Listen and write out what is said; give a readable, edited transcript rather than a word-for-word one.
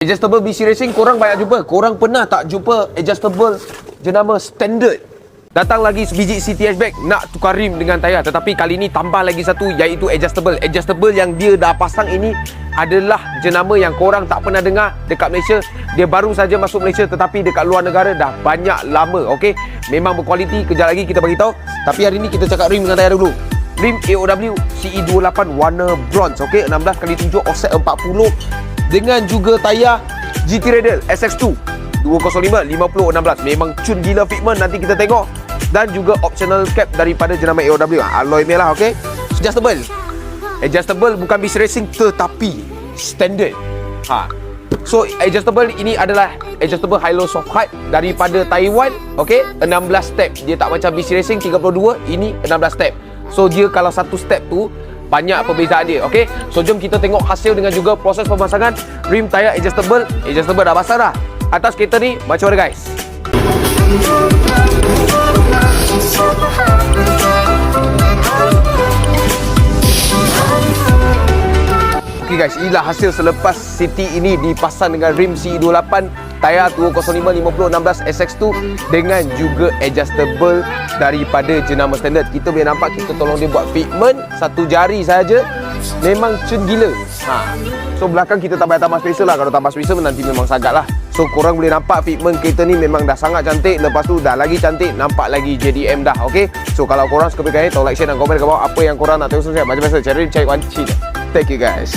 Adjustable BC Racing korang banyak jumpa. Korang pernah tak jumpa adjustable jenama standard? Datang lagi sebiji CT hatchback nak tukar rim dengan tayar, tetapi kali ni tambah lagi satu, iaitu adjustable. Adjustable yang dia dah pasang ini adalah jenama yang korang tak pernah dengar dekat Malaysia. Dia baru saja masuk Malaysia, tetapi dekat luar negara dah banyak lama. Okey, memang berkualiti. Kejap lagi kita bagi tahu. Tapi hari ni kita cakap rim dengan tayar dulu. Rim AOW CE28 warna bronze. Okey, 16x7 offset 40 dengan juga tayar GT Radial SX2 205 50/16. Memang cun gila fitment, nanti kita tengok. Dan juga optional cap daripada jenama AOW, alloy merah. Okey, adjustable bukan BC Racing tetapi standard. So adjustable ini adalah adjustable high-low soft height daripada Taiwan. Okey, 16 step. Dia tak macam BC Racing 32, ini 16 step. So dia kalau satu step tu banyak perbezaan dia. Okey, so jom kita tengok hasil dengan juga proses pemasangan rim tayar adjustable. Adjustable dah basah dah atas kereta ni. Macam mana guys? Okey guys, inilah hasil selepas City ini dipasang dengan rim CE28, tayar 205 50/16 SX2 dengan juga adjustable daripada jenama standard. Kita boleh nampak kita tolong dia buat fitment satu jari saja. Memang cun gila. So belakang kita tambah spacer lah. Kalau tambah spacer nanti memang sangat lah. So korang boleh nampak fitment kereta ni memang dah sangat cantik. Lepas tu dah lagi cantik, nampak lagi JDM dah. Okay, so kalau korang suka video ni, tolong like, share dan komen kat bawah apa yang korang nak tengok. Macam biasa, cari One Chin. Thank you guys.